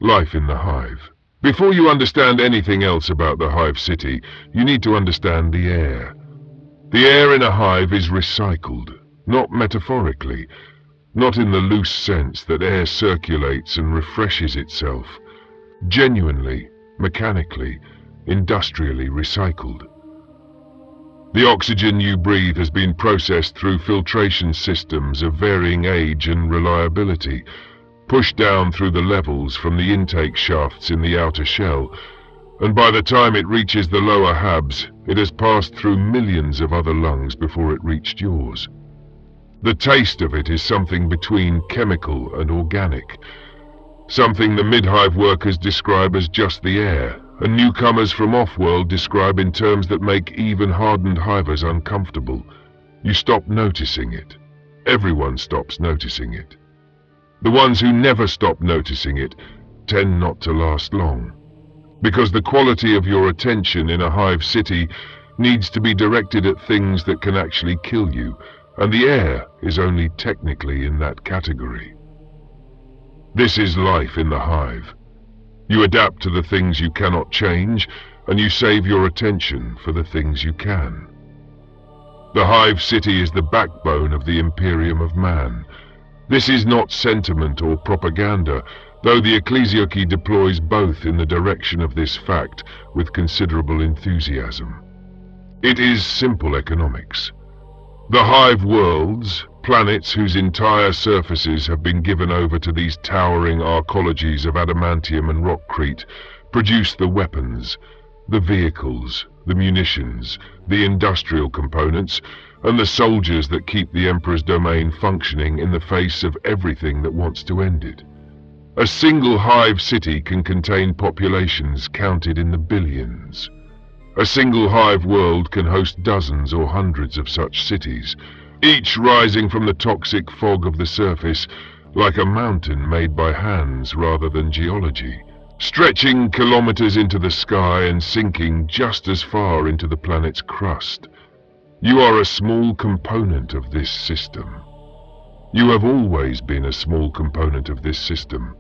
Life in the Hive. Before you understand anything else about the Hive City, you need to understand the air. The air in a hive is recycled, not metaphorically, not in the loose sense that air circulates and refreshes itself. Genuinely, mechanically, industrially recycled. The oxygen you breathe has been processed through filtration systems of varying age and reliability, pushed down through the levels from the intake shafts in the outer shell, and by the time it reaches the lower habs, it has passed through millions of other lungs before it reached yours. The taste of it is something between chemical and organic, something the mid-hive workers describe as just the air, and newcomers from off-world describe in terms that make even hardened hivers uncomfortable. You stop noticing it. Everyone stops noticing it. The ones who never stop noticing it tend not to last long, because the quality of your attention in a hive city needs to be directed at things that can actually kill you, and the air is only technically in that category. This is life in the hive. You adapt to the things you cannot change, and you save your attention for the things you can. The hive city is the backbone of the Imperium of man. This is not sentiment or propaganda, though the ecclesiarchy deploys both in the direction of this fact with considerable enthusiasm. It is simple economics. The hive worlds, planets whose entire surfaces have been given over to these towering arcologies of adamantium and rockcrete, produce the weapons, the vehicles, the munitions, the industrial components, and the soldiers that keep the Emperor's domain functioning in the face of everything that wants to end it. A single hive city can contain populations counted in the billions. A single hive world can host dozens or hundreds of such cities, each rising from the toxic fog of the surface like a mountain made by hands rather than geology, stretching kilometers into the sky and sinking just as far into the planet's crust. You are a small component of this system. You have always been a small component of this system.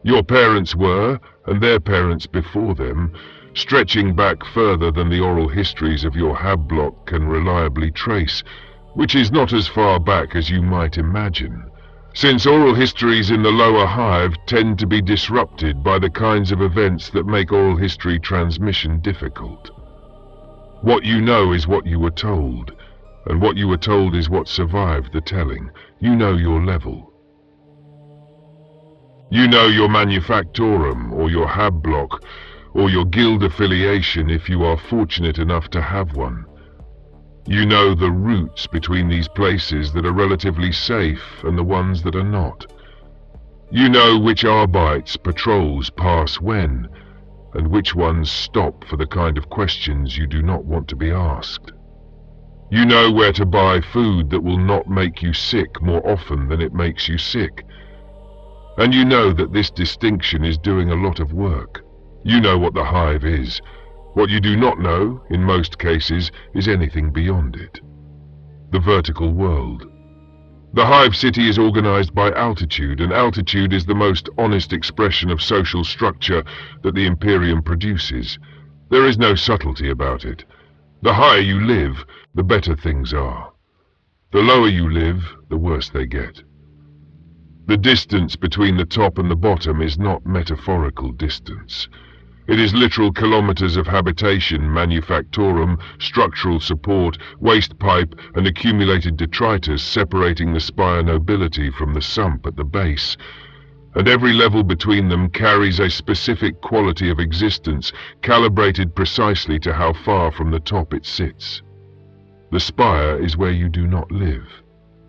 Your parents were, and their parents before them, stretching back further than the oral histories of your hab block can reliably trace, which is not as far back as you might imagine, since oral histories in the lower hive tend to be disrupted by the kinds of events that make oral history transmission difficult. What you know is what you were told, and what you were told is what survived the telling. You know your level. You know your manufactorum, or your hab block, or your guild affiliation if you are fortunate enough to have one. You know the routes between these places that are relatively safe and the ones that are not. You know which Arbites patrols pass when, and which ones stop for the kind of questions you do not want to be asked. You know where to buy food that will not make you sick more often than it makes you sick. And you know that this distinction is doing a lot of work. You know what the hive is. What you do not know, in most cases, is anything beyond it. The vertical world. The hive city is organized by altitude, and altitude is the most honest expression of social structure that the Imperium produces. There is no subtlety about it. The higher you live, the better things are. The lower you live, the worse they get. The distance between the top and the bottom is not metaphorical distance. It is literal kilometers of habitation, manufactorum, structural support, waste pipe, and accumulated detritus separating the spire nobility from the sump at the base. And every level between them carries a specific quality of existence, calibrated precisely to how far from the top it sits. The spire is where you do not live.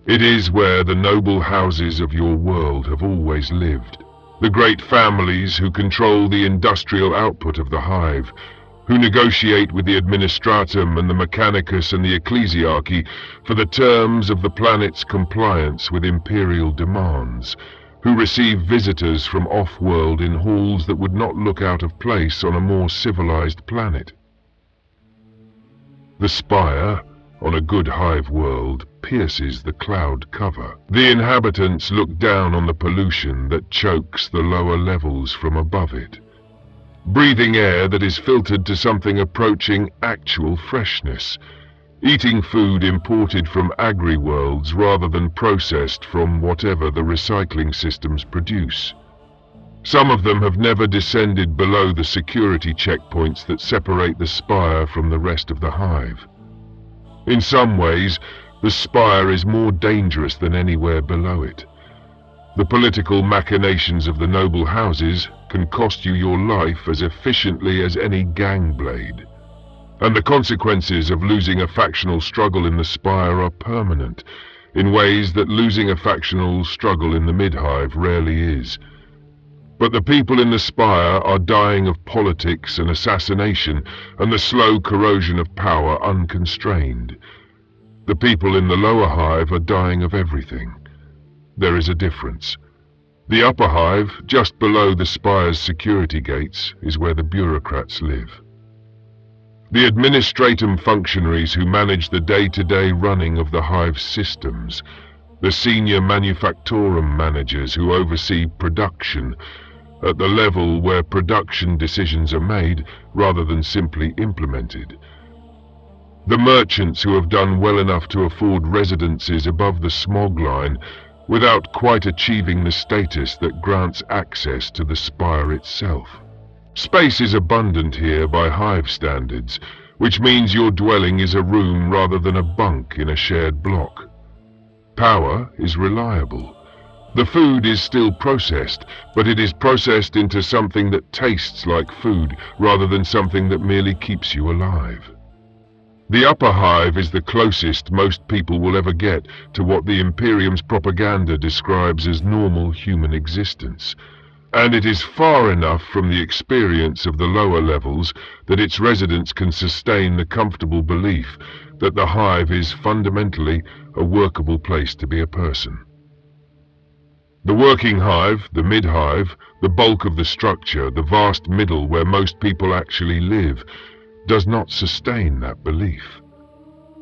It is where the noble houses of your world have always lived. The great families who control the industrial output of the hive, who negotiate with the administratum and the mechanicus and the ecclesiarchy for the terms of the planet's compliance with imperial demands, who receive visitors from off-world in halls that would not look out of place on a more civilized planet. The spire, on a good hive world pierces the cloud cover. The inhabitants look down on the pollution that chokes the lower levels from above it, breathing air that is filtered to something approaching actual freshness, eating food imported from agri-worlds rather than processed from whatever the recycling systems produce. Some of them have never descended below the security checkpoints that separate the spire from the rest of the hive. In some ways, the spire is more dangerous than anywhere below it. The political machinations of the noble houses can cost you your life as efficiently as any gang blade. And the consequences of losing a factional struggle in the spire are permanent, in ways that losing a factional struggle in the mid-hive rarely is. But the people in the spire are dying of politics and assassination and the slow corrosion of power unconstrained. The people in the lower hive are dying of everything. There is a difference. The upper hive, just below the spire's security gates, is where the bureaucrats live. The administratum functionaries who manage the day-to-day running of the hive's systems, the senior manufactorum managers who oversee production, at the level where production decisions are made rather than simply implemented. The merchants who have done well enough to afford residences above the smog line without quite achieving the status that grants access to the spire itself. Space is abundant here by hive standards, which means your dwelling is a room rather than a bunk in a shared block. Power is reliable. The food is still processed, but it is processed into something that tastes like food rather than something that merely keeps you alive. The upper hive is the closest most people will ever get to what the Imperium's propaganda describes as normal human existence, and it is far enough from the experience of the lower levels that its residents can sustain the comfortable belief that the hive is fundamentally a workable place to be a person. The working hive, the mid-hive, the bulk of the structure, the vast middle where most people actually live, does not sustain that belief.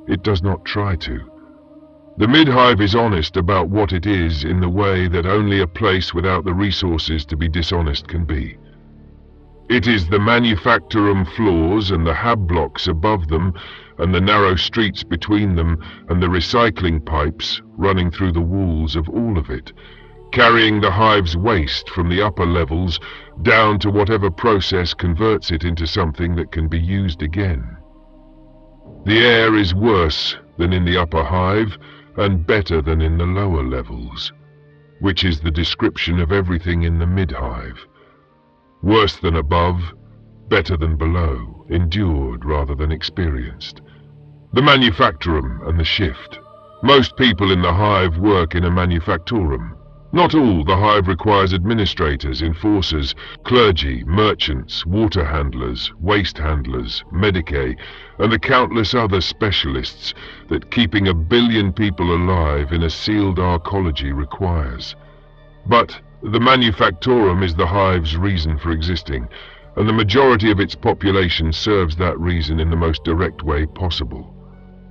It does not try to. The mid-hive is honest about what it is in the way that only a place without the resources to be dishonest can be. It is the manufactorum floors and the hab blocks above them and the narrow streets between them and the recycling pipes running through the walls of all of it, carrying the hive's waste from the upper levels down to whatever process converts it into something that can be used again. The air is worse than in the upper hive and better than in the lower levels, which is the description of everything in the mid-hive. Worse than above, better than below, endured rather than experienced. The manufactorum and the shift. Most people in the hive work in a manufactorum. Not all. The hive requires administrators, enforcers, clergy, merchants, water handlers, waste handlers, medicae, and the countless other specialists that keeping 1 billion people alive in a sealed arcology requires. But the manufactorum is the hive's reason for existing, and the majority of its population serves that reason in the most direct way possible.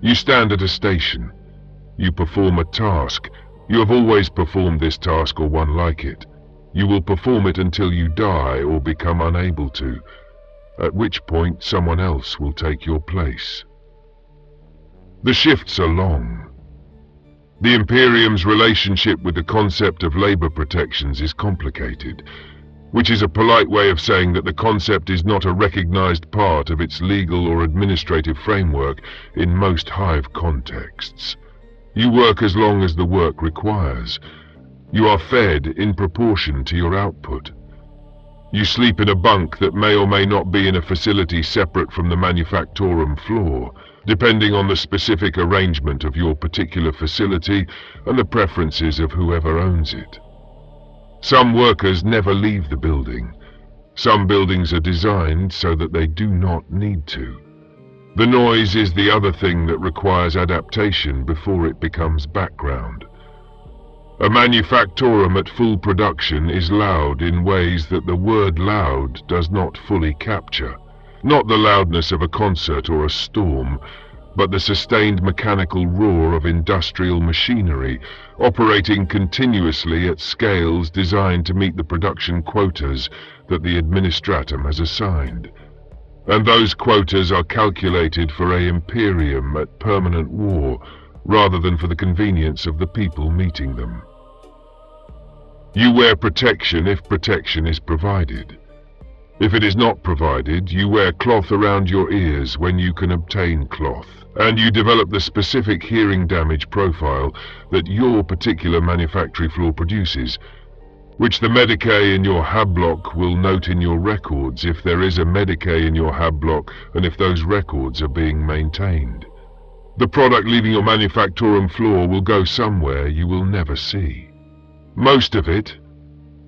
You stand at a station. You perform a task. You have always performed this task or one like it. You will perform it until you die or become unable to, at which point someone else will take your place. The shifts are long. The Imperium's relationship with the concept of labor protections is complicated, which is a polite way of saying that the concept is not a recognized part of its legal or administrative framework in most hive contexts. You work as long as the work requires. You are fed in proportion to your output. You sleep in a bunk that may or may not be in a facility separate from the manufactorum floor, depending on the specific arrangement of your particular facility and the preferences of whoever owns it. Some workers never leave the building. Some buildings are designed so that they do not need to. The noise is the other thing that requires adaptation before it becomes background. A manufactorum at full production is loud in ways that the word loud does not fully capture. Not the loudness of a concert or a storm, but the sustained mechanical roar of industrial machinery, operating continuously at scales designed to meet the production quotas that the administratum has assigned. And those quotas are calculated for a Imperium at permanent war, rather than for the convenience of the people meeting them. You wear protection if protection is provided. If it is not provided, you wear cloth around your ears when you can obtain cloth, and you develop the specific hearing damage profile that your particular manufactory floor produces, which the Medicae in your hab block will note in your records if there is a Medicae in your hab block and if those records are being maintained. The product leaving your manufactorum floor will go somewhere you will never see. Most of it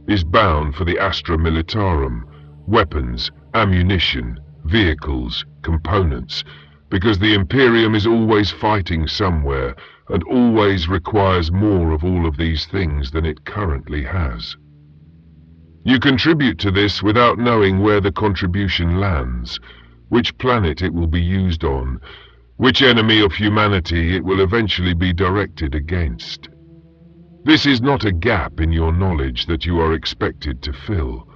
is bound for the Astra Militarum, weapons, ammunition, vehicles, components, because the Imperium is always fighting somewhere and always requires more of all of these things than it currently has. You contribute to this without knowing where the contribution lands, which planet it will be used on, which enemy of humanity it will eventually be directed against. This is not a gap in your knowledge that you are expected to fill.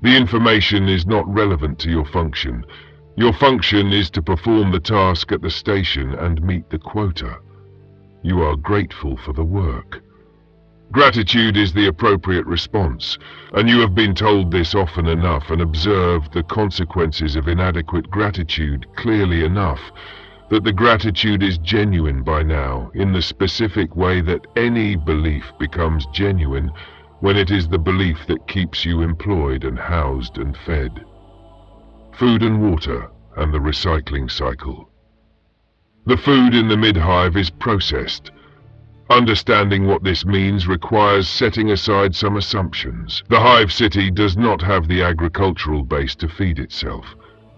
The information is not relevant to your function. Your function is to perform the task at the station and meet the quota. You are grateful for the work. Gratitude is the appropriate response, and you have been told this often enough and observed the consequences of inadequate gratitude clearly enough that the gratitude is genuine by now in the specific way that any belief becomes genuine when it is the belief that keeps you employed and housed and fed. Food and water and the recycling cycle. The food in the mid-hive is processed. Understanding what this means requires setting aside some assumptions. The Hive City does not have the agricultural base to feed itself.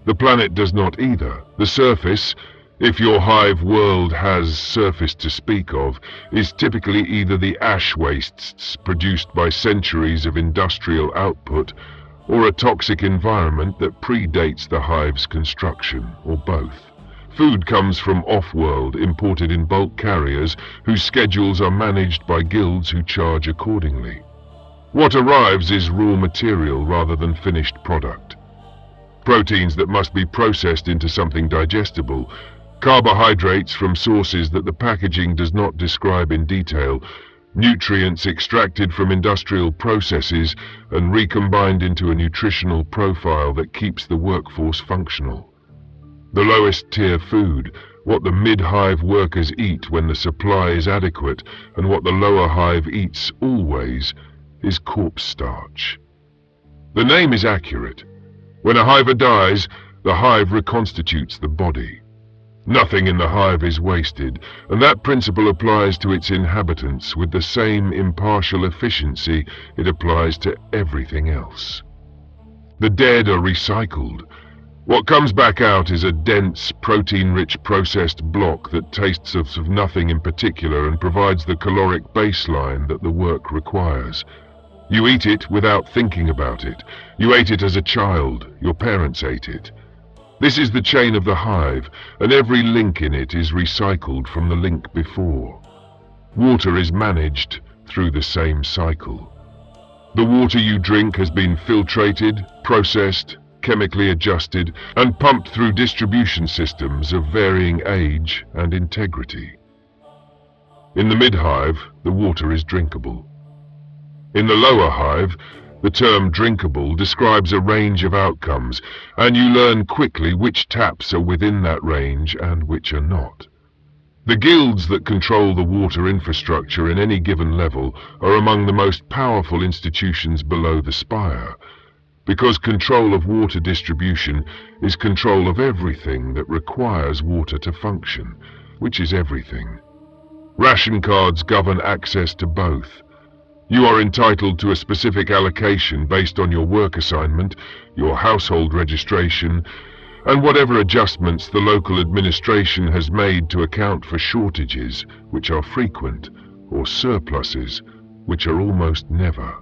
The planet does not either. The surface, if your hive world has surface to speak of, is typically either the ash wastes produced by centuries of industrial output or a toxic environment that predates the hive's construction, or both. Food comes from off-world, imported in bulk carriers whose schedules are managed by guilds who charge accordingly. What arrives is raw material rather than finished product. Proteins that must be processed into something digestible, carbohydrates from sources that the packaging does not describe in detail, nutrients extracted from industrial processes and recombined into a nutritional profile that keeps the workforce functional. The lowest tier food, what the mid-hive workers eat when the supply is adequate, and what the lower hive eats always, is corpse starch. The name is accurate. When a hiver dies, the hive reconstitutes the body. Nothing in the hive is wasted, and that principle applies to its inhabitants with the same impartial efficiency it applies to everything else. The dead are recycled. What comes back out is a dense, protein-rich processed block that tastes of nothing in particular and provides the caloric baseline that the work requires. You eat it without thinking about it. You ate it as a child. Your parents ate it. This is the chain of the hive, and every link in it is recycled from the link before. Water is managed through the same cycle. The water you drink has been filtrated, processed, chemically adjusted, and pumped through distribution systems of varying age and integrity. In the mid-hive, the water is drinkable. In the lower hive, the term drinkable describes a range of outcomes, and you learn quickly which taps are within that range and which are not. The guilds that control the water infrastructure in any given level are among the most powerful institutions below the spire, because control of water distribution is control of everything that requires water to function, which is everything. Ration cards govern access to both. You are entitled to a specific allocation based on your work assignment, your household registration, and whatever adjustments the local administration has made to account for shortages, which are frequent, or surpluses, which are almost never.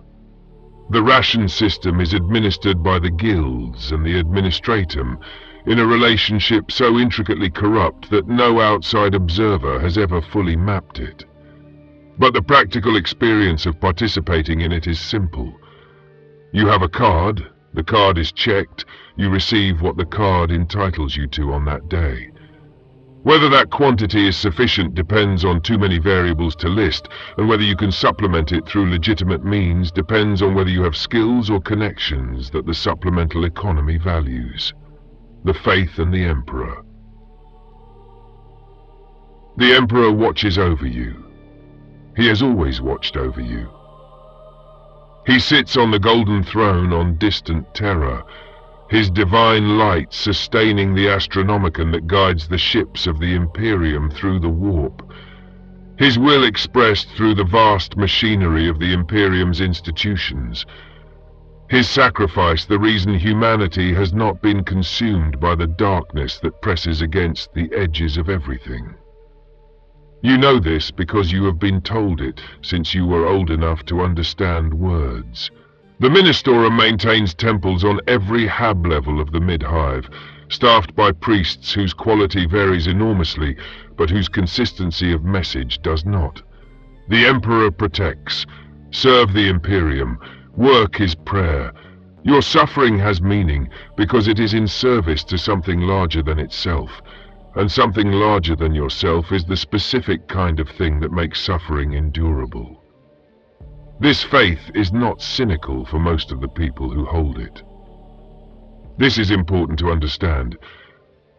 The ration system is administered by the guilds and the administratum, in a relationship so intricately corrupt that no outside observer has ever fully mapped it. But the practical experience of participating in it is simple. You have a card, the card is checked, you receive what the card entitles you to on that day. Whether that quantity is sufficient depends on too many variables to list, and whether you can supplement it through legitimate means depends on whether you have skills or connections that the supplemental economy values. The Faith and the Emperor. The Emperor watches over you. He has always watched over you. He sits on the golden throne on distant Terra, his divine light sustaining the astronomicon that guides the ships of the Imperium through the warp, his will expressed through the vast machinery of the Imperium's institutions, his sacrifice the reason humanity has not been consumed by the darkness that presses against the edges of everything. You know this because you have been told it since you were old enough to understand words. The Ministorum maintains temples on every hab level of the mid-hive, staffed by priests whose quality varies enormously, but whose consistency of message does not. The Emperor protects. Serve the Imperium. Work is prayer. Your suffering has meaning because it is in service to something larger than itself, and something larger than yourself is the specific kind of thing that makes suffering endurable. This faith is not cynical for most of the people who hold it. This is important to understand.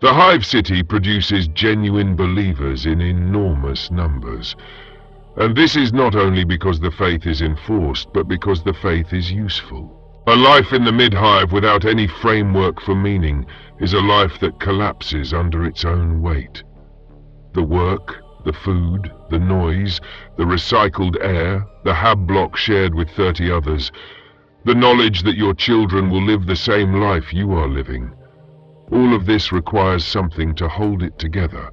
The Hive City produces genuine believers in enormous numbers. And this is not only because the faith is enforced, but because the faith is useful. A life in the mid-hive without any framework for meaning is a life that collapses under its own weight. The work, the food, the noise, the recycled air, the hab block shared with 30 others, the knowledge that your children will live the same life you are living. All of this requires something to hold it together,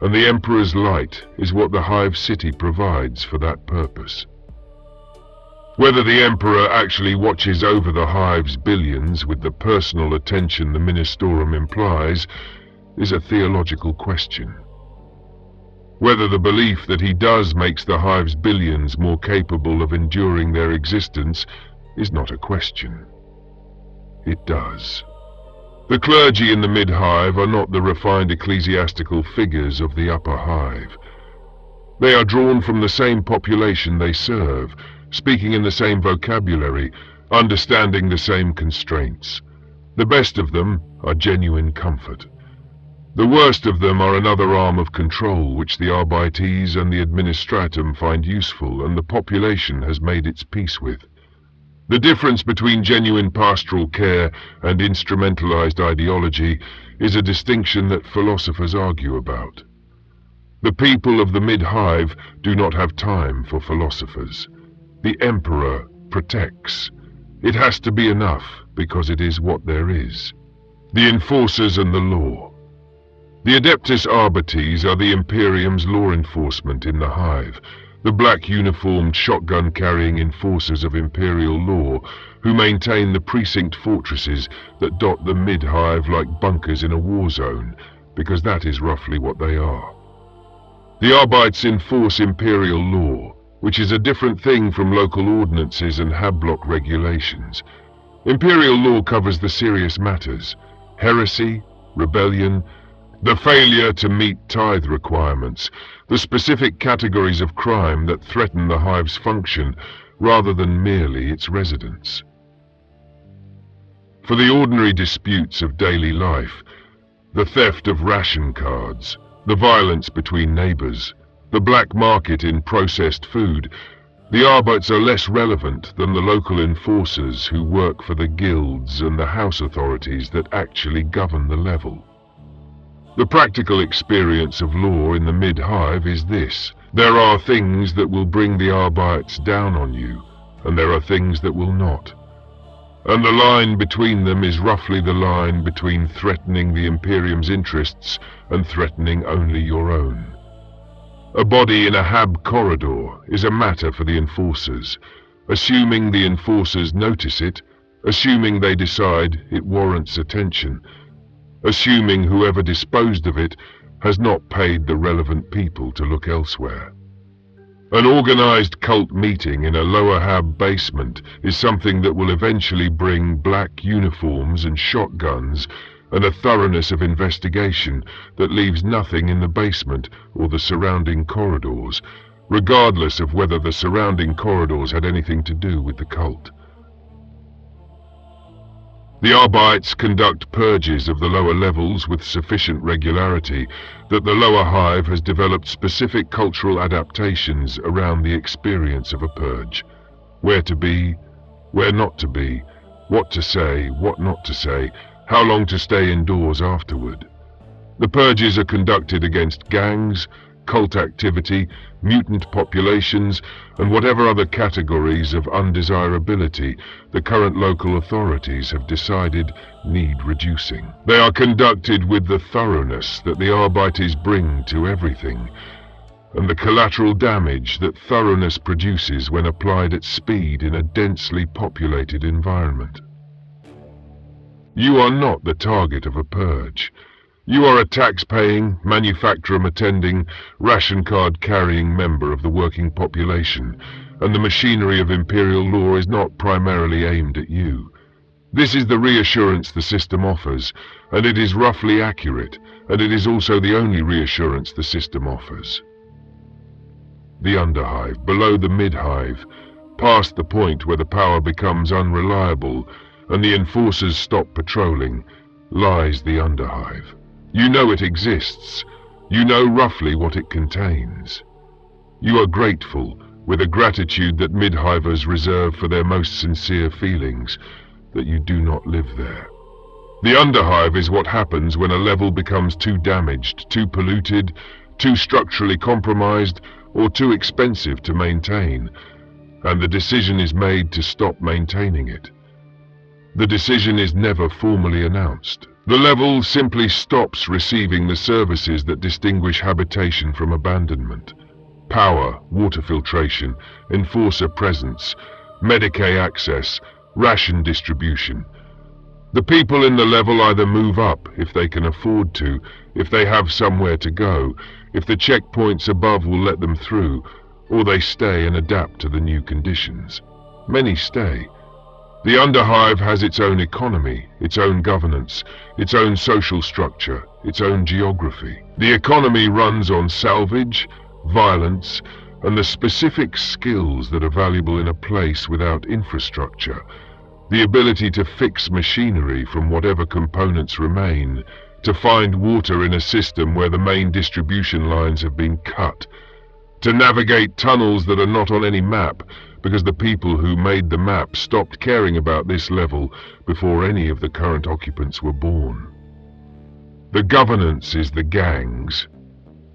and the Emperor's light is what the Hive City provides for that purpose. Whether the Emperor actually watches over the Hive's billions with the personal attention the Ministorum implies is a theological question. Whether the belief that he does makes the Hive's billions more capable of enduring their existence is not a question. It does. The clergy in the mid-hive are not the refined ecclesiastical figures of the upper hive. They are drawn from the same population they serve, speaking in the same vocabulary, understanding the same constraints. The best of them are genuine comfort. The worst of them are another arm of control which the Arbites and the Administratum find useful and the population has made its peace with. The difference between genuine pastoral care and instrumentalized ideology is a distinction that philosophers argue about. The people of the mid-hive do not have time for philosophers. The Emperor protects. It has to be enough because it is what there is. The enforcers and the law. The Adeptus Arbites are the Imperium's law enforcement in the Hive, the black-uniformed, shotgun-carrying enforcers of Imperial law who maintain the precinct fortresses that dot the mid-hive like bunkers in a war zone, because that is roughly what they are. The Arbites enforce Imperial law, which is a different thing from local ordinances and hab-block regulations. Imperial law covers the serious matters: heresy, rebellion, the failure to meet tithe requirements, the specific categories of crime that threaten the Hive's function rather than merely its residents. For the ordinary disputes of daily life, the theft of ration cards, the violence between neighbors, the black market in processed food, the Arbites are less relevant than the local enforcers who work for the guilds and the house authorities that actually govern the level. The practical experience of law in the mid-hive is this: there are things that will bring the Arbites down on you, and there are things that will not. And the line between them is roughly the line between threatening the Imperium's interests and threatening only your own. A body in a hab corridor is a matter for the enforcers, assuming the enforcers notice it, assuming they decide it warrants attention. assuming whoever disposed of it has not paid the relevant people to look elsewhere. An organized cult meeting in a lower hab basement is something that will eventually bring black uniforms and shotguns and a thoroughness of investigation that leaves nothing in the basement or the surrounding corridors, regardless of whether the surrounding corridors had anything to do with the cult. The Arbites conduct purges of the lower levels with sufficient regularity that the lower hive has developed specific cultural adaptations around the experience of a purge. Where to be, where not to be, what to say, what not to say, how long to stay indoors afterward. The purges are conducted against gangs, cult activity, mutant populations, and whatever other categories of undesirability the current local authorities have decided need reducing. They are conducted with the thoroughness that the Arbites bring to everything, and the collateral damage that thoroughness produces when applied at speed in a densely populated environment. You are not the target of a purge. You are a tax-paying, manufacturer-attending, ration card-carrying member of the working population, and the machinery of Imperial law is not primarily aimed at you. This is the reassurance the system offers, and it is roughly accurate, and it is also the only reassurance the system offers. The Underhive, below the mid-hive, past the point where the power becomes unreliable and the enforcers stop patrolling, lies the Underhive. You know it exists. You know roughly what it contains. You are grateful, with a gratitude that mid-hivers reserve for their most sincere feelings, that you do not live there. The Underhive is what happens when a level becomes too damaged, too polluted, too structurally compromised, or too expensive to maintain, and the decision is made to stop maintaining it. The decision is never formally announced. The level simply stops receiving the services that distinguish habitation from abandonment. Power, water filtration, enforcer presence, Medicaid access, ration distribution. The people in the level either move up if they can afford to, if they have somewhere to go, if the checkpoints above will let them through, or they stay and adapt to the new conditions. Many stay. The Underhive has its own economy, its own governance, its own social structure, its own geography. The economy runs on salvage, violence, and the specific skills that are valuable in a place without infrastructure. The ability to fix machinery from whatever components remain, to find water in a system where the main distribution lines have been cut, to navigate tunnels that are not on any map, because the people who made the map stopped caring about this level before any of the current occupants were born. The governance is the gangs,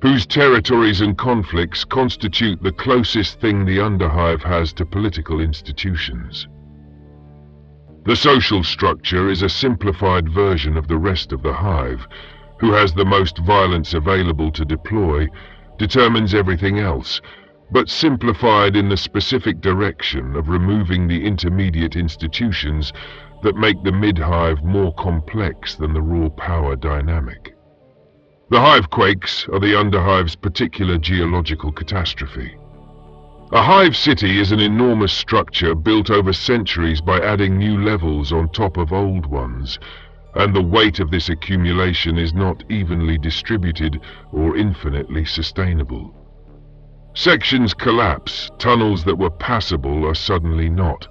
whose territories and conflicts constitute the closest thing the Underhive has to political institutions. The social structure is a simplified version of the rest of the Hive, who has the most violence available to deploy, determines everything else, but simplified in the specific direction of removing the intermediate institutions that make the mid-hive more complex than the raw power dynamic. The hivequakes are the Underhive's particular geological catastrophe. A hive city is an enormous structure built over centuries by adding new levels on top of old ones, and the weight of this accumulation is not evenly distributed or infinitely sustainable. Sections collapse, tunnels that were passable are suddenly not.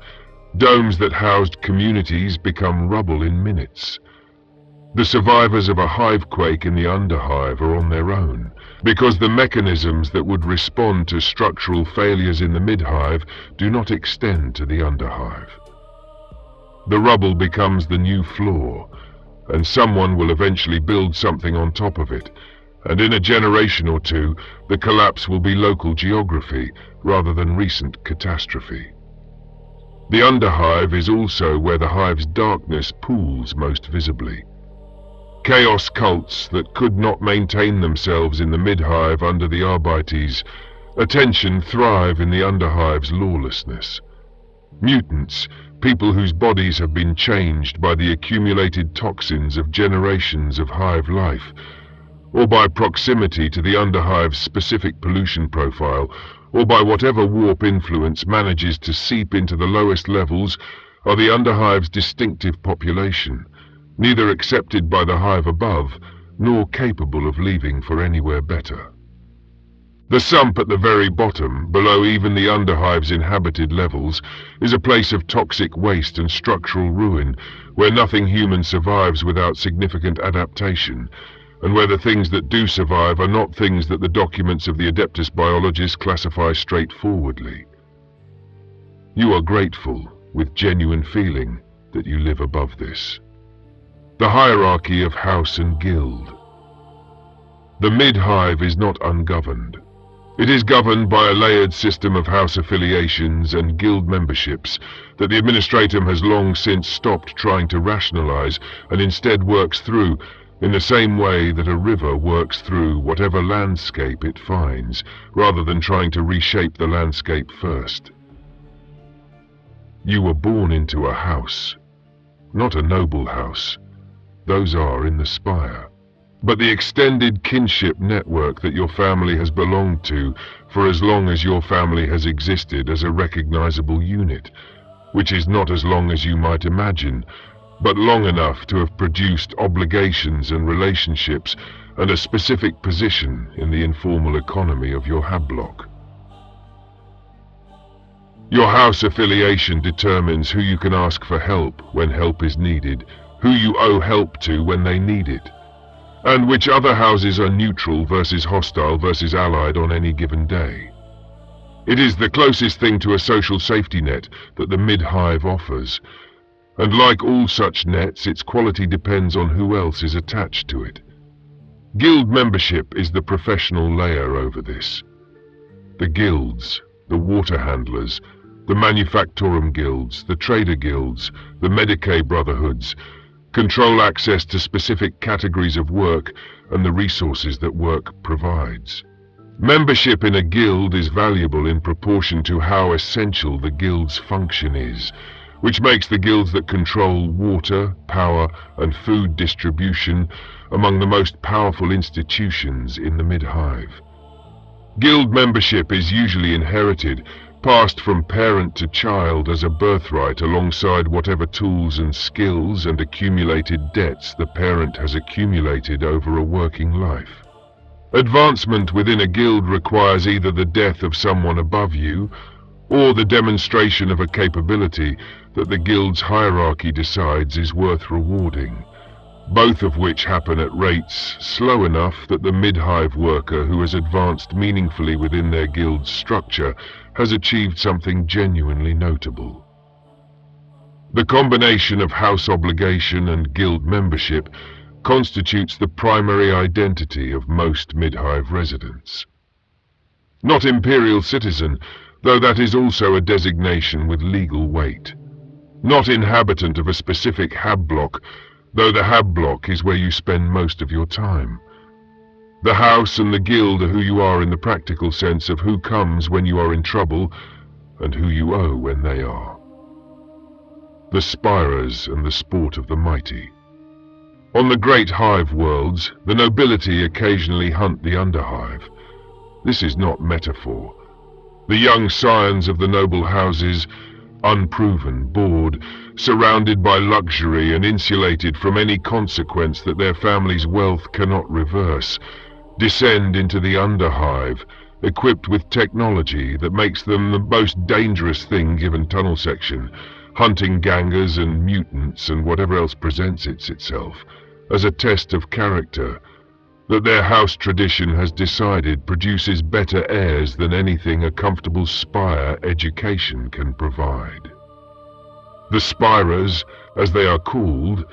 Domes that housed communities become rubble in minutes. The survivors of a hivequake in the Underhive are on their own, because the mechanisms that would respond to structural failures in the mid-hive do not extend to the Underhive. The rubble becomes the new floor, and someone will eventually build something on top of it, and in a generation or two, the collapse will be local geography rather than recent catastrophe. The Underhive is also where the Hive's darkness pools most visibly. Chaos cults that could not maintain themselves in the mid-hive under the Arbites, attention thrive in the Underhive's lawlessness. Mutants, people whose bodies have been changed by the accumulated toxins of generations of hive life, or by proximity to the Underhive's specific pollution profile, or by whatever warp influence manages to seep into the lowest levels, are the Underhive's distinctive population, neither accepted by the hive above, nor capable of leaving for anywhere better. The sump at the very bottom, below even the Underhive's inhabited levels, is a place of toxic waste and structural ruin, where nothing human survives without significant adaptation, and where the things that do survive are not things that the documents of the Adeptus biologists classify straightforwardly. You are grateful, with genuine feeling, that you live above this. The hierarchy of house and guild. The mid-hive is not ungoverned. It is governed by a layered system of house affiliations and guild memberships that the Administratum has long since stopped trying to rationalize and instead works through, in the same way that a river works through whatever landscape it finds, rather than trying to reshape the landscape first. You were born into a house, not a noble house. Those are in the spire. But the extended kinship network that your family has belonged to for as long as your family has existed as a recognizable unit, which is not as long as you might imagine, but long enough to have produced obligations and relationships and a specific position in the informal economy of your hablok. Your house affiliation determines who you can ask for help when help is needed, who you owe help to when they need it, and which other houses are neutral versus hostile versus allied on any given day. It is the closest thing to a social safety net that the mid-hive offers, and like all such nets, its quality depends on who else is attached to it. Guild membership is the professional layer over this. The guilds, the water handlers, the manufactorum guilds, the trader guilds, the Medicae brotherhoods, control access to specific categories of work and the resources that work provides. Membership in a guild is valuable in proportion to how essential the guild's function is, which makes the guilds that control water, power, and food distribution among the most powerful institutions in the mid-hive. Guild membership is usually inherited, passed from parent to child as a birthright alongside whatever tools and skills and accumulated debts the parent has accumulated over a working life. Advancement within a guild requires either the death of someone above you, or the demonstration of a capability that the guild's hierarchy decides is worth rewarding, both of which happen at rates slow enough that the mid-hive worker who has advanced meaningfully within their guild's structure has achieved something genuinely notable. The combination of house obligation and guild membership constitutes the primary identity of most mid-hive residents. Not Imperial citizen, though that is also a designation with legal weight. Not inhabitant of a specific hablok, though the hablok is where you spend most of your time. The house and the guild are who you are in the practical sense of who comes when you are in trouble and who you owe when they are. The spires and the sport of the mighty. On the great hive worlds, the nobility occasionally hunt the underhive. This is not metaphor. The young scions of the noble houses, unproven, bored, surrounded by luxury and insulated from any consequence that their family's wealth cannot reverse, descend into the Underhive, equipped with technology that makes them the most dangerous thing given tunnel section, hunting gangers and mutants and whatever else presents itself, as a test of character that their house tradition has decided produces better heirs than anything a comfortable spire education can provide. The spirers, as they are called,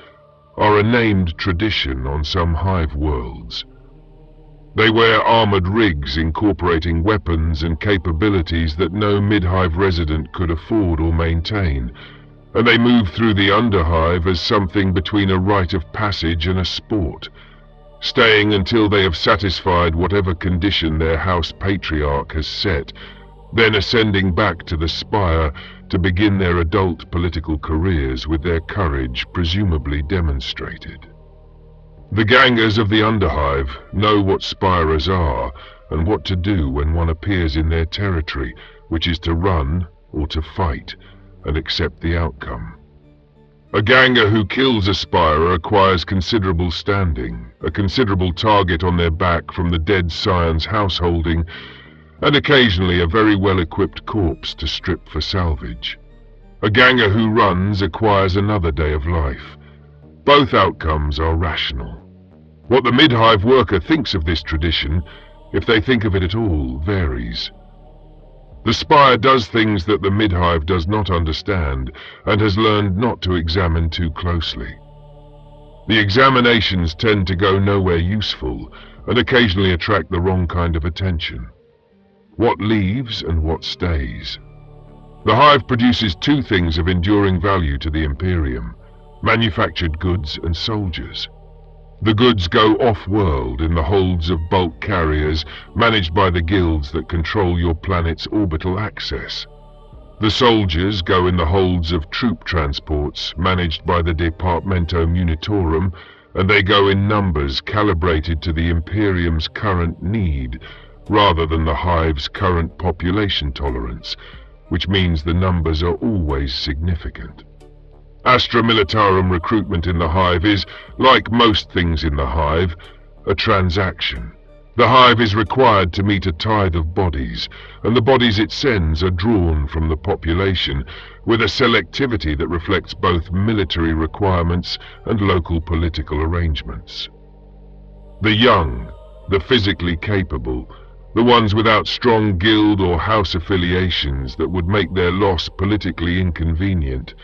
are a named tradition on some hive worlds. They wear armored rigs incorporating weapons and capabilities that no mid-hive resident could afford or maintain, and they move through the Underhive as something between a rite of passage and a sport, staying until they have satisfied whatever condition their house patriarch has set, then ascending back to the spire to begin their adult political careers with their courage presumably demonstrated. The gangers of the Underhive know what spires are and what to do when one appears in their territory, which is to run or to fight and accept the outcome. A ganger who kills a spire acquires considerable standing, a considerable target on their back from the dead scion's householding, and occasionally a very well-equipped corpse to strip for salvage. A ganger who runs acquires another day of life. Both outcomes are rational. What the mid-hive worker thinks of this tradition, if they think of it at all, varies. The spire does things that the mid-hive does not understand and has learned not to examine too closely. The examinations tend to go nowhere useful and occasionally attract the wrong kind of attention. What leaves and what stays? The hive produces two things of enduring value to the Imperium: manufactured goods and soldiers. The goods go off-world in the holds of bulk carriers managed by the guilds that control your planet's orbital access. The soldiers go in the holds of troop transports managed by the Departamento Munitorum, and they go in numbers calibrated to the Imperium's current need rather than the hive's current population tolerance, which means the numbers are always significant. Astra Militarum recruitment in the hive is, like most things in the hive, a transaction. The hive is required to meet a tithe of bodies, and the bodies it sends are drawn from the population with a selectivity that reflects both military requirements and local political arrangements. The young, the physically capable, the ones without strong guild or house affiliations that would make their loss politically inconvenient,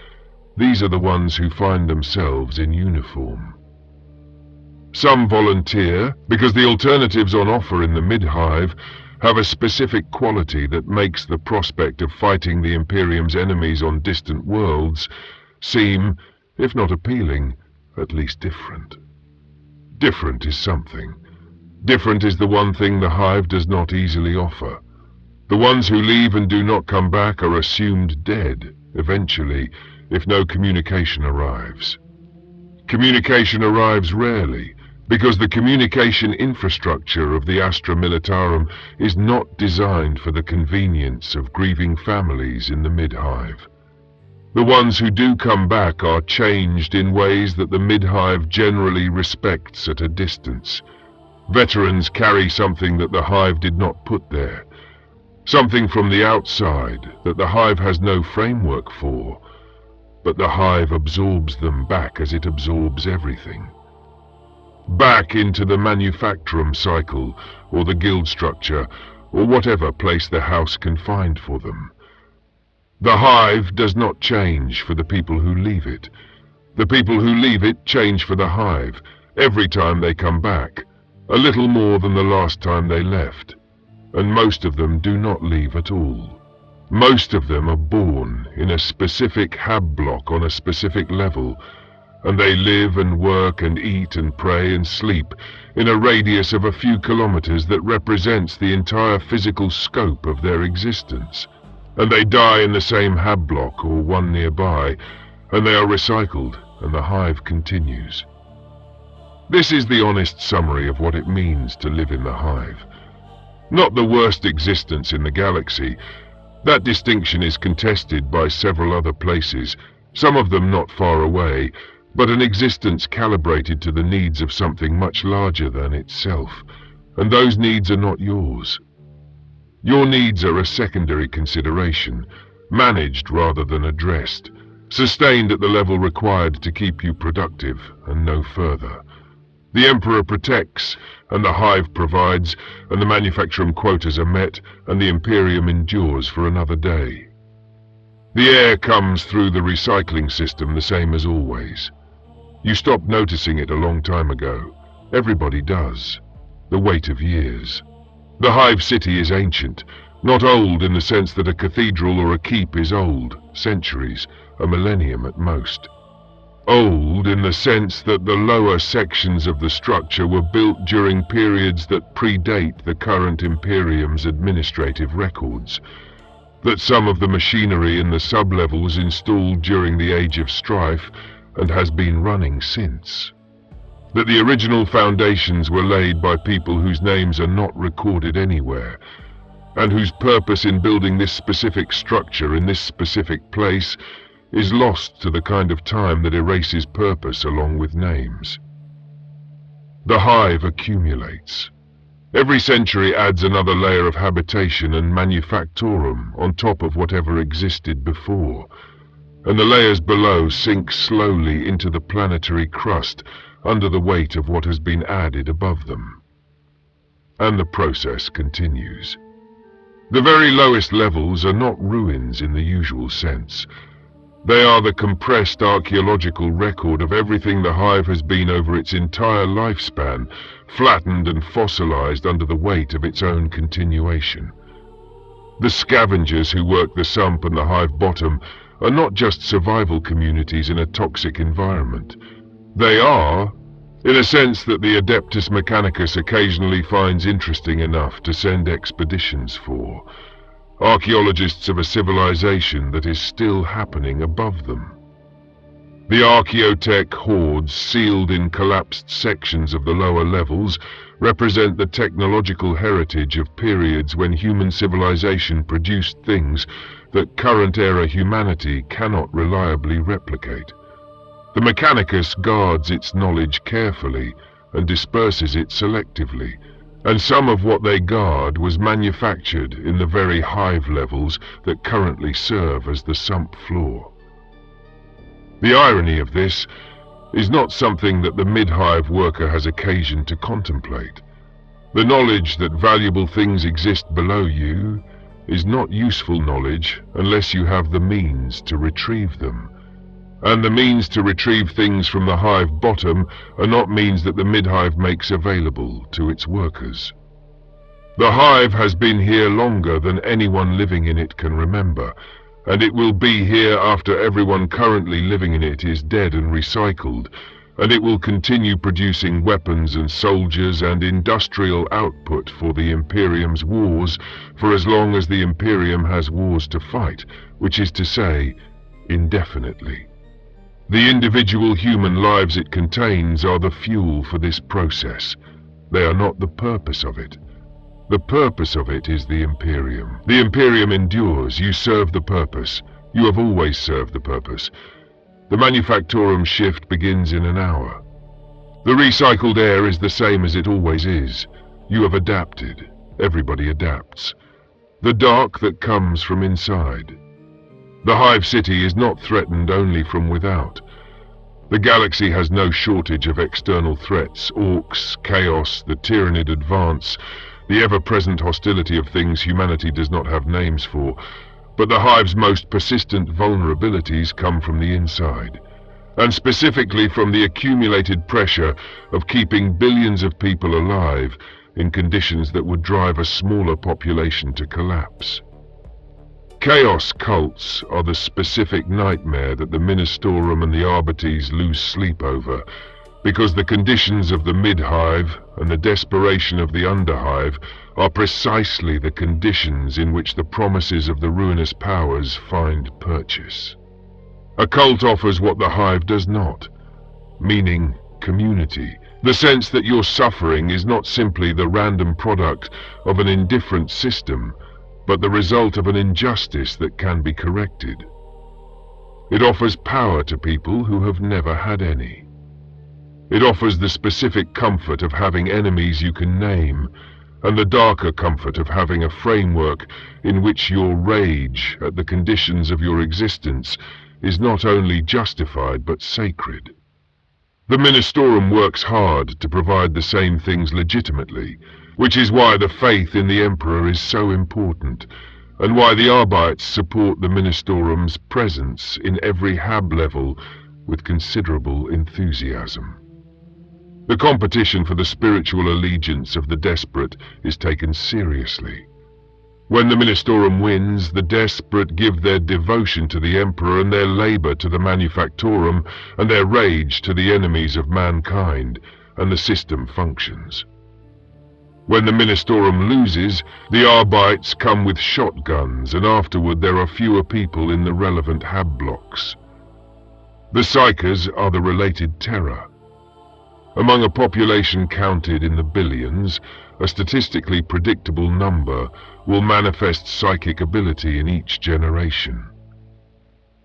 these are the ones who find themselves in uniform. Some volunteer because the alternatives on offer in the mid-hive have a specific quality that makes the prospect of fighting the Imperium's enemies on distant worlds seem, if not appealing, at least different. Different is something. Different is the one thing the hive does not easily offer. The ones who leave and do not come back are assumed dead, eventually, if no communication arrives. Communication arrives rarely, because the communication infrastructure of the Astra Militarum is not designed for the convenience of grieving families in the mid-hive. The ones who do come back are changed in ways that the mid-hive generally respects at a distance. Veterans carry something that the hive did not put there, something from the outside that the hive has no framework for, but the hive absorbs them back as it absorbs everything. Back into the manufacturum cycle, or the guild structure, or whatever place the house can find for them. The hive does not change for the people who leave it. The people who leave it change for the hive, every time they come back, a little more than the last time they left, and most of them do not leave at all. Most of them are born in a specific hab block on a specific level, and they live and work and eat and pray and sleep in a radius of a few kilometers that represents the entire physical scope of their existence. And they die in the same hab block or one nearby, and they are recycled, and the hive continues. This is the honest summary of what it means to live in the hive. Not the worst existence in the galaxy. That distinction is contested by several other places, some of them not far away, but an existence calibrated to the needs of something much larger than itself, and those needs are not yours. Your needs are a secondary consideration, managed rather than addressed, sustained at the level required to keep you productive and no further. The Emperor protects, and the hive provides, and the manufacturum quotas are met, and the Imperium endures for another day. The air comes through the recycling system the same as always. You stopped noticing it a long time ago. Everybody does. The weight of years. The Hive City is ancient, not old in the sense that a cathedral or a keep is old, centuries, a millennium at most. Old in the sense that the lower sections of the structure were built during periods that predate the current Imperium's administrative records. that some of the machinery in the sub-levels installed during the Age of Strife and has been running since. That the original foundations were laid by people whose names are not recorded anywhere, and whose purpose in building this specific structure in this specific place is lost to the kind of time that erases purpose along with names. The hive accumulates. Every century adds another layer of habitation and manufactorum on top of whatever existed before, and the layers below sink slowly into the planetary crust under the weight of what has been added above them. And the process continues. The very lowest levels are not ruins in the usual sense. They are the compressed archaeological record of everything the hive has been over its entire lifespan, flattened and fossilized under the weight of its own continuation. The scavengers who work the sump and the hive bottom are not just survival communities in a toxic environment. They are, in a sense that the Adeptus Mechanicus occasionally finds interesting enough to send expeditions for, archaeologists of a civilization that is still happening above them. The archaeotech hordes sealed in collapsed sections of the lower levels represent the technological heritage of periods when human civilization produced things that current-era humanity cannot reliably replicate. The Mechanicus guards its knowledge carefully and disperses it selectively, and some of what they guard was manufactured in the very hive levels that currently serve as the sump floor. The irony of this is not something that the mid-hive worker has occasion to contemplate. The knowledge that valuable things exist below you is not useful knowledge unless you have the means to retrieve them. And the means to retrieve things from the hive bottom are not means that the mid-hive makes available to its workers. The hive has been here longer than anyone living in it can remember, and it will be here after everyone currently living in it is dead and recycled, and it will continue producing weapons and soldiers and industrial output for the Imperium's wars for as long as the Imperium has wars to fight, which is to say, indefinitely. The individual human lives it contains are the fuel for this process. They are not the purpose of it. The purpose of it is the Imperium. The Imperium endures. You serve the purpose. You have always served the purpose. The manufactorum shift begins in an hour. The recycled air is the same as it always is. You have adapted. Everybody adapts. The dark that comes from inside. The Hive City is not threatened only from without. The galaxy has no shortage of external threats: orcs, chaos, the Tyrannid advance, the ever-present hostility of things humanity does not have names for. But the Hive's most persistent vulnerabilities come from the inside, and specifically from the accumulated pressure of keeping billions of people alive in conditions that would drive a smaller population to collapse. Chaos cults are the specific nightmare that the Ministorum and the Arbites lose sleep over, because the conditions of the mid-hive and the desperation of the underhive are precisely the conditions in which the promises of the ruinous powers find purchase. A cult offers what the hive does not, meaning community, the sense that your suffering is not simply the random product of an indifferent system, but the result of an injustice that can be corrected. It offers power to people who have never had any. It offers the specific comfort of having enemies you can name, and the darker comfort of having a framework in which your rage at the conditions of your existence is not only justified but sacred. The Ministorum works hard to provide the same things legitimately, which is why the faith in the Emperor is so important, and why the Arbites support the Ministorum's presence in every hab level with considerable enthusiasm. The competition for the spiritual allegiance of the desperate is taken seriously. When the Ministorum wins, the desperate give their devotion to the Emperor and their labor to the Manufactorum and their rage to the enemies of mankind, and the system functions. When the Ministorum loses, the Arbites come with shotguns, and afterward there are fewer people in the relevant hab blocks. The Psykers are the related terror. Among a population counted in the billions, a statistically predictable number will manifest psychic ability in each generation.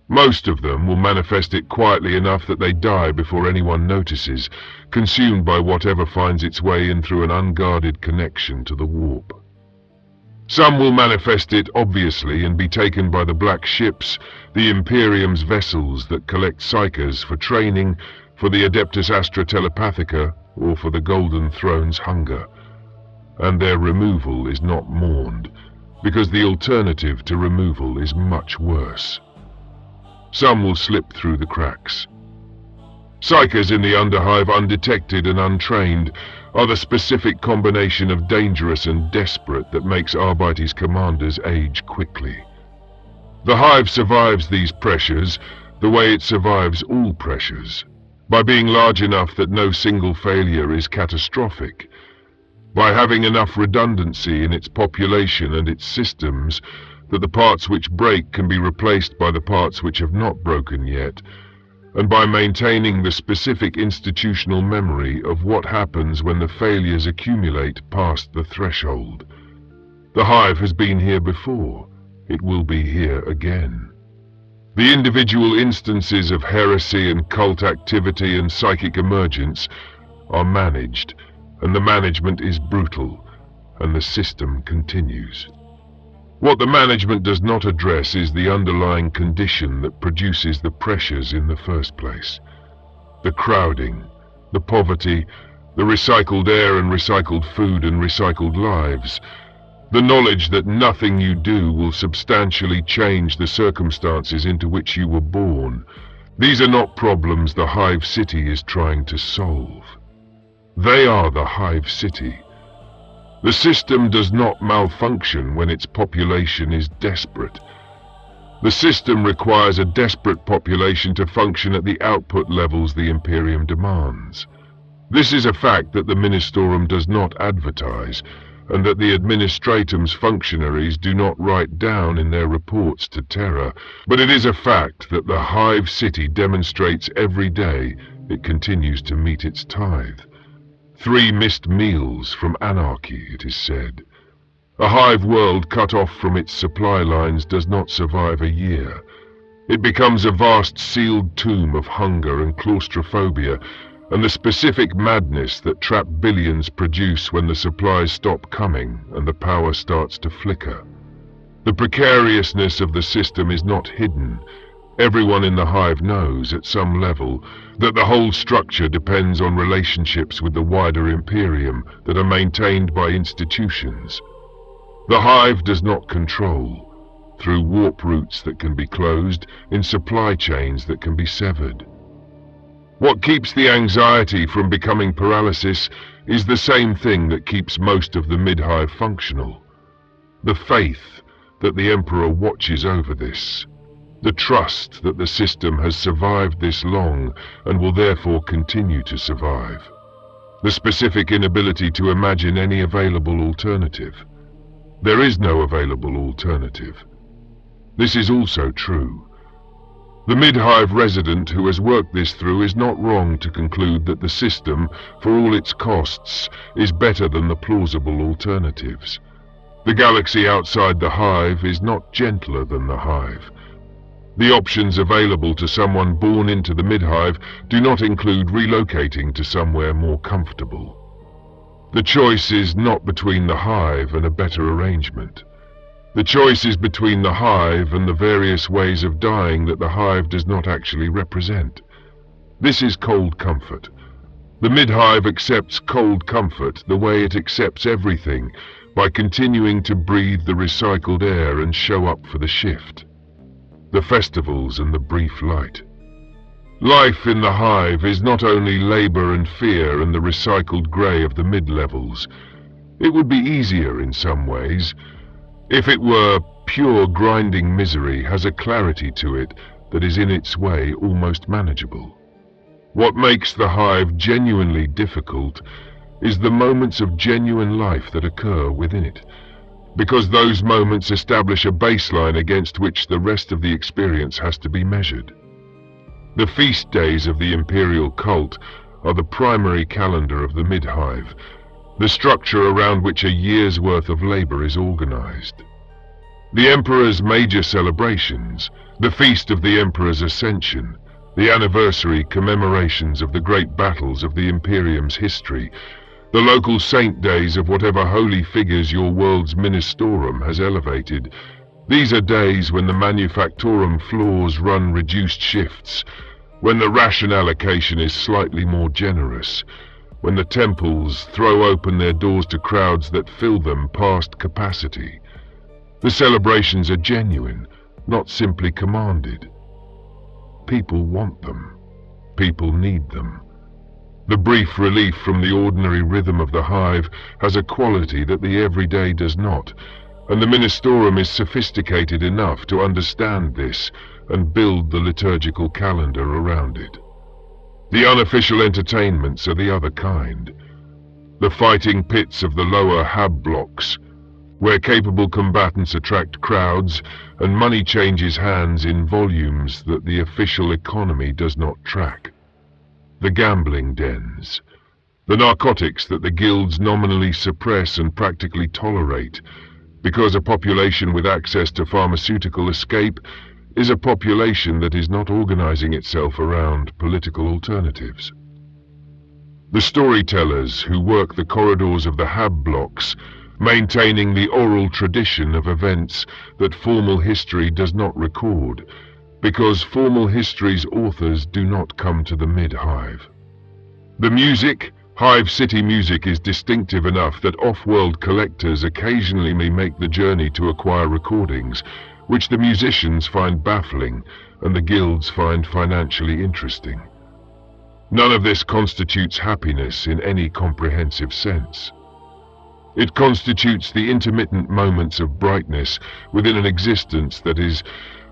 Most of them will manifest it quietly enough that they die before anyone notices, consumed by whatever finds its way in through an unguarded connection to the warp. Some will manifest it obviously and be taken by the black ships, the Imperium's vessels that collect Psykers for training, for the Adeptus Astra Telepathica, or for the Golden Throne's hunger. And their removal is not mourned, because the alternative to removal is much worse. Some will slip through the cracks. Psykers in the Underhive, undetected and untrained, are the specific combination of dangerous and desperate that makes Arbites commanders age quickly. The Hive survives these pressures the way it survives all pressures, by being large enough that no single failure is catastrophic, by having enough redundancy in its population and its systems that the parts which break can be replaced by the parts which have not broken yet, and by maintaining the specific institutional memory of what happens when the failures accumulate past the threshold. The Hive has been here before. It will be here again. The individual instances of heresy and cult activity and psychic emergence are managed, and the management is brutal, and the system continues. What the management does not address is the underlying condition that produces the pressures in the first place. The crowding, the poverty, the recycled air and recycled food and recycled lives, the knowledge that nothing you do will substantially change the circumstances into which you were born. These are not problems the Hive City is trying to solve. They are the Hive City. The system does not malfunction when its population is desperate. The system requires a desperate population to function at the output levels the Imperium demands. This is a fact that the Ministorum does not advertise, and that the Administratum's functionaries do not write down in their reports to Terra, but it is a fact that the Hive City demonstrates every day it continues to meet its tithe. 3 missed meals from anarchy, it is said. A hive world cut off from its supply lines does not survive a year. It becomes a vast sealed tomb of hunger and claustrophobia, and the specific madness that trapped billions produce when the supplies stop coming and the power starts to flicker. The precariousness of the system is not hidden. Everyone in the Hive knows, at some level, that the whole structure depends on relationships with the wider Imperium that are maintained by institutions. The Hive does not control, through warp routes that can be closed, in supply chains that can be severed. What keeps the anxiety from becoming paralysis is the same thing that keeps most of the mid-hive functional. The faith that the Emperor watches over this. The trust that the system has survived this long and will therefore continue to survive. The specific inability to imagine any available alternative. There is no available alternative. This is also true. The mid-hive resident who has worked this through is not wrong to conclude that the system, for all its costs, is better than the plausible alternatives. The galaxy outside the Hive is not gentler than the Hive. The options available to someone born into the mid-hive do not include relocating to somewhere more comfortable. The choice is not between the Hive and a better arrangement. The choice is between the Hive and the various ways of dying that the Hive does not actually represent. This is cold comfort. The mid-hive accepts cold comfort the way it accepts everything, by continuing to breathe the recycled air and show up for the shift. The festivals and the brief light. Life in the Hive is not only labor and fear and the recycled grey of the mid-levels. It would be easier in some ways. If it were, pure grinding misery has a clarity to it that is in its way almost manageable. What makes the Hive genuinely difficult is the moments of genuine life that occur within it, because those moments establish a baseline against which the rest of the experience has to be measured. The feast days of the imperial cult are the primary calendar of the mid-hive, the structure around which a year's worth of labor is organized. The emperor's major celebrations, the feast of the emperor's ascension, the anniversary commemorations of the great battles of the Imperium's history, the local saint days of whatever holy figures your world's ministorum has elevated. These are days when the manufactorum floors run reduced shifts, when the ration allocation is slightly more generous, when the temples throw open their doors to crowds that fill them past capacity. The celebrations are genuine, not simply commanded. People want them. People need them. The brief relief from the ordinary rhythm of the hive has a quality that the everyday does not, and the ministorum is sophisticated enough to understand this and build the liturgical calendar around it. The unofficial entertainments are the other kind. The fighting pits of the lower hab blocks, where capable combatants attract crowds and money changes hands in volumes that the official economy does not track. The gambling dens, the narcotics that the guilds nominally suppress and practically tolerate, because a population with access to pharmaceutical escape is a population that is not organizing itself around political alternatives. The storytellers who work the corridors of the hab blocks, maintaining the oral tradition of events that formal history does not record, because formal history's authors do not come to the mid-hive. The music, Hive City music, is distinctive enough that off-world collectors occasionally may make the journey to acquire recordings, which the musicians find baffling and the guilds find financially interesting. None of this constitutes happiness in any comprehensive sense. It constitutes the intermittent moments of brightness within an existence that is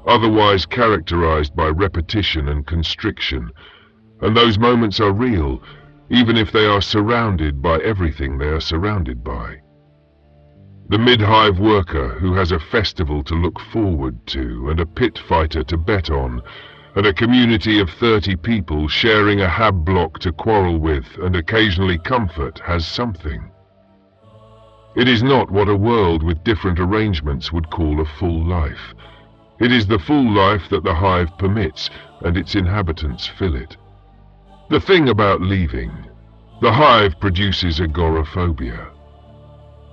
otherwise characterized by repetition and constriction, and those moments are real, even if they are surrounded by everything they are surrounded by. The mid-hive worker who has a festival to look forward to and a pit fighter to bet on, and a community of 30 people sharing a hab block to quarrel with and occasionally comfort has something. It is not what a world with different arrangements would call a full life. It is the full life that the hive permits, and its inhabitants fill it. The thing about leaving, the hive produces agoraphobia.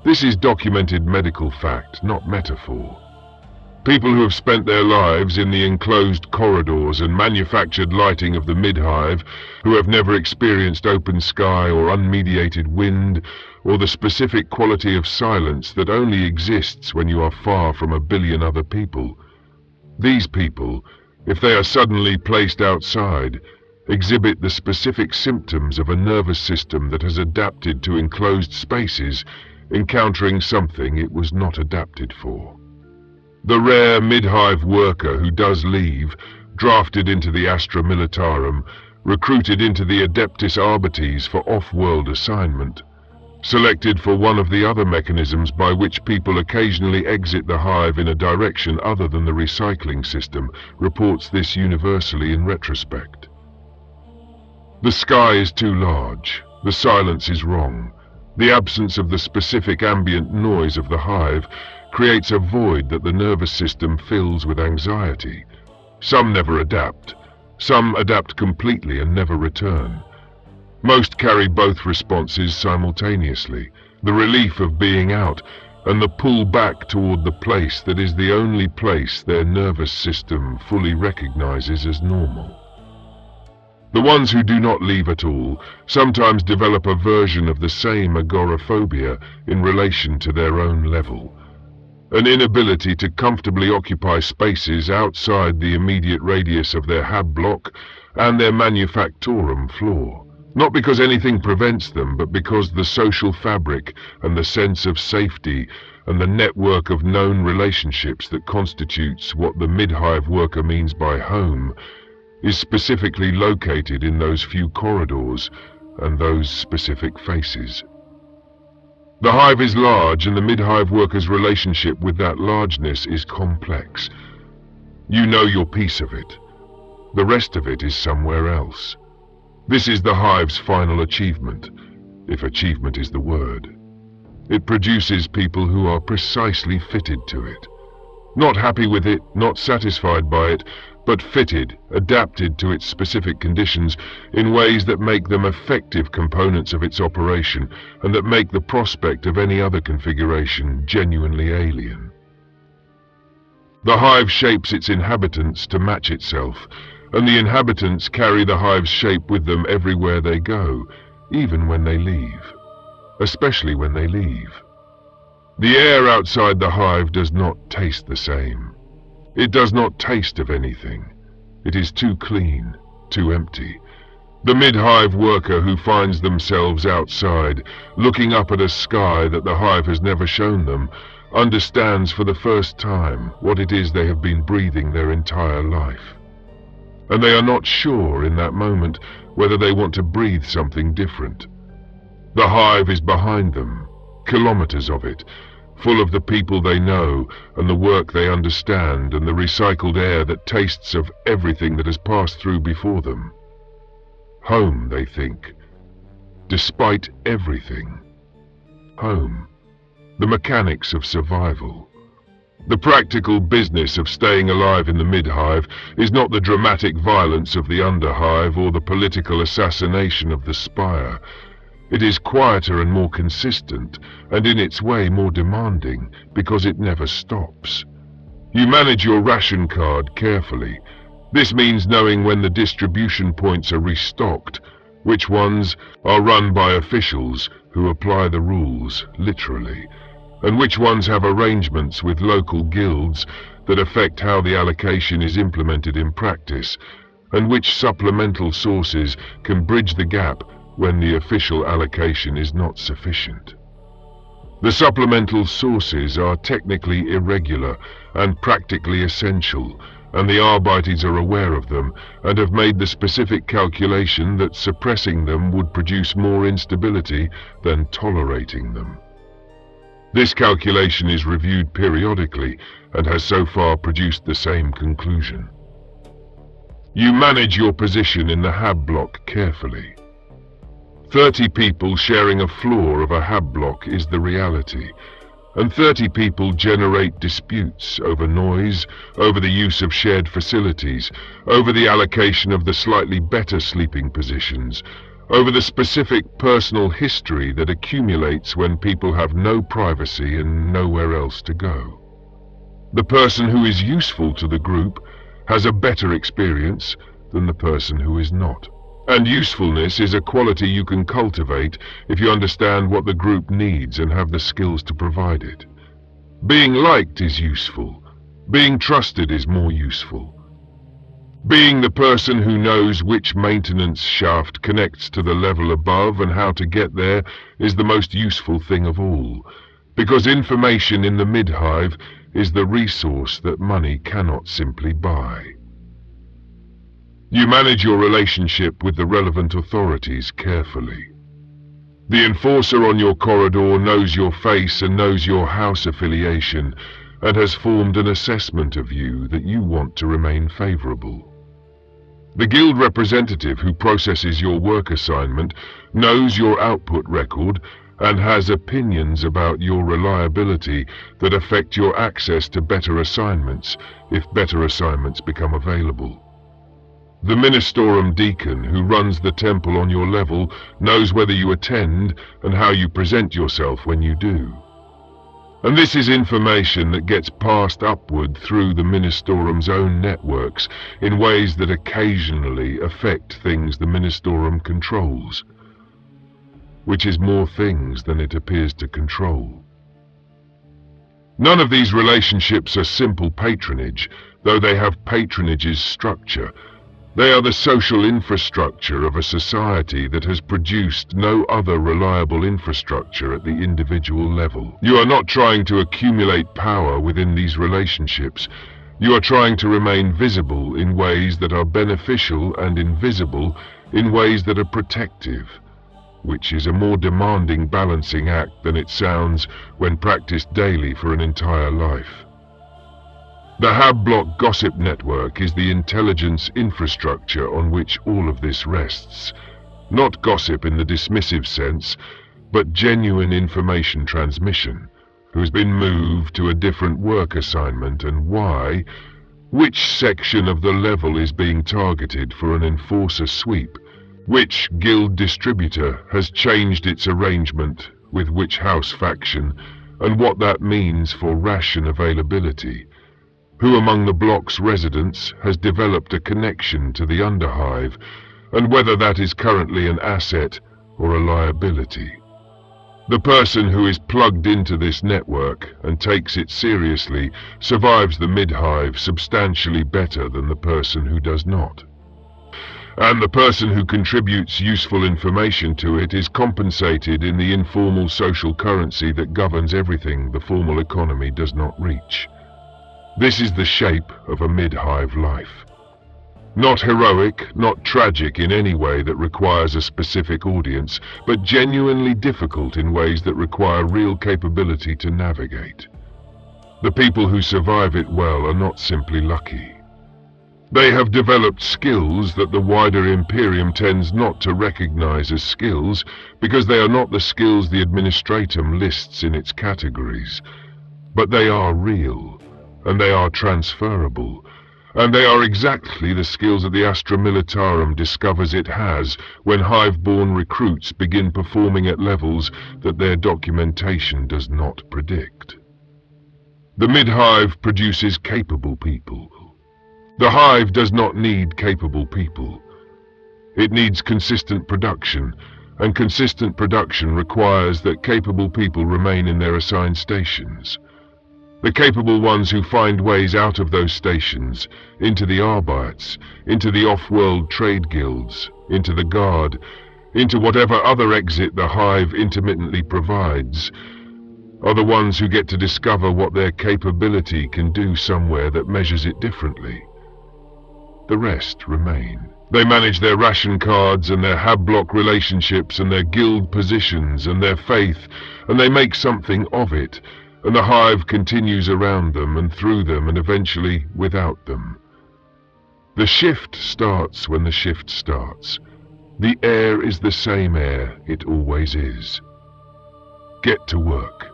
This is documented medical fact, not metaphor. People who have spent their lives in the enclosed corridors and manufactured lighting of the mid-hive, who have never experienced open sky or unmediated wind, or the specific quality of silence that only exists when you are far from a billion other people. These people, if they are suddenly placed outside, exhibit the specific symptoms of a nervous system that has adapted to enclosed spaces, encountering something it was not adapted for. The rare mid-hive worker who does leave, drafted into the Astra Militarum, recruited into the Adeptus Arbites for off-world assignment, selected for one of the other mechanisms by which people occasionally exit the hive in a direction other than the recycling system, reports this universally in retrospect. The sky is too large, the silence is wrong, the absence of the specific ambient noise of the hive creates a void that the nervous system fills with anxiety. Some never adapt, some adapt completely and never return. Most carry both responses simultaneously, the relief of being out and the pull back toward the place that is the only place their nervous system fully recognizes as normal. The ones who do not leave at all sometimes develop a version of the same agoraphobia in relation to their own level, an inability to comfortably occupy spaces outside the immediate radius of their hab block and their manufactorum floor. Not because anything prevents them, but because the social fabric and the sense of safety and the network of known relationships that constitutes what the mid-hive worker means by home is specifically located in those few corridors and those specific faces. The hive is large, and the mid-hive worker's relationship with that largeness is complex. You know your piece of it. The rest of it is somewhere else. This is the hive's final achievement, if achievement is the word. It produces people who are precisely fitted to it. Not happy with it, not satisfied by it, but fitted, adapted to its specific conditions in ways that make them effective components of its operation and that make the prospect of any other configuration genuinely alien. The hive shapes its inhabitants to match itself, and the inhabitants carry the hive's shape with them everywhere they go, even when they leave. Especially when they leave. The air outside the hive does not taste the same. It does not taste of anything. It is too clean, too empty. The mid-hive worker who finds themselves outside, looking up at a sky that the hive has never shown them, understands for the first time what it is they have been breathing their entire life. And they are not sure in that moment whether they want to breathe something different. The hive is behind them, kilometers of it, full of the people they know and the work they understand and the recycled air that tastes of everything that has passed through before them. Home, they think. Despite everything. Home. The mechanics of survival. The practical business of staying alive in the mid-hive is not the dramatic violence of the Underhive or the political assassination of the spire. It is quieter and more consistent, and in its way more demanding, because it never stops. You manage your ration card carefully. This means knowing when the distribution points are restocked, which ones are run by officials who apply the rules, literally, and which ones have arrangements with local guilds that affect how the allocation is implemented in practice, and which supplemental sources can bridge the gap when the official allocation is not sufficient. The supplemental sources are technically irregular and practically essential, and the Arbeites are aware of them and have made the specific calculation that suppressing them would produce more instability than tolerating them. This calculation is reviewed periodically and has so far produced the same conclusion. You manage your position in the hab block carefully. 30 people sharing a floor of a hab block is the reality, and 30 people generate disputes over noise, over the use of shared facilities, over the allocation of the slightly better sleeping positions, over the specific personal history that accumulates when people have no privacy and nowhere else to go. The person who is useful to the group has a better experience than the person who is not. And usefulness is a quality you can cultivate if you understand what the group needs and have the skills to provide it. Being liked is useful. Being trusted is more useful. Being the person who knows which maintenance shaft connects to the level above and how to get there is the most useful thing of all, because information in the mid-hive is the resource that money cannot simply buy. You manage your relationship with the relevant authorities carefully. The enforcer on your corridor knows your face and knows your house affiliation and has formed an assessment of you that you want to remain favorable. The guild representative who processes your work assignment knows your output record and has opinions about your reliability that affect your access to better assignments if better assignments become available. The Ministorum deacon who runs the temple on your level knows whether you attend and how you present yourself when you do. And this is information that gets passed upward through the Ministorum's own networks in ways that occasionally affect things the Ministorum controls, which is more things than it appears to control. None of these relationships are simple patronage, though they have patronage's structure. They are the social infrastructure of a society that has produced no other reliable infrastructure at the individual level. You are not trying to accumulate power within these relationships. You are trying to remain visible in ways that are beneficial and invisible in ways that are protective. which is a more demanding balancing act than it sounds when practiced daily for an entire life. The Hab-block gossip network is the intelligence infrastructure on which all of this rests. Not gossip in the dismissive sense, but genuine information transmission, who's been moved to a different work assignment and why, which section of the level is being targeted for an enforcer sweep, which guild distributor has changed its arrangement with which house faction, and what that means for ration availability, who among the block's residents has developed a connection to the Underhive, and whether that is currently an asset or a liability. The person who is plugged into this network and takes it seriously survives the mid-hive substantially better than the person who does not. And the person who contributes useful information to it is compensated in the informal social currency that governs everything the formal economy does not reach. This is the shape of a mid-hive life. Not heroic, not tragic in any way that requires a specific audience, but genuinely difficult in ways that require real capability to navigate. The people who survive it well are not simply lucky. They have developed skills that the wider Imperium tends not to recognize as skills, because they are not the skills the Administratum lists in its categories. But they are real, and they are transferable, and they are exactly the skills that the Astra Militarum discovers it has when Hive-born recruits begin performing at levels that their documentation does not predict. The mid-hive produces capable people. The hive does not need capable people. It needs consistent production, and consistent production requires that capable people remain in their assigned stations. The capable ones who find ways out of those stations, into the Arbites, into the off-world trade guilds, into the Guard, into whatever other exit the hive intermittently provides, are the ones who get to discover what their capability can do somewhere that measures it differently. The rest remain. They manage their ration cards and their Hab-block relationships and their guild positions and their faith, and they make something of it, and the hive continues around them and through them and eventually without them. The shift starts when the shift starts. The air is the same air it always is. Get to work.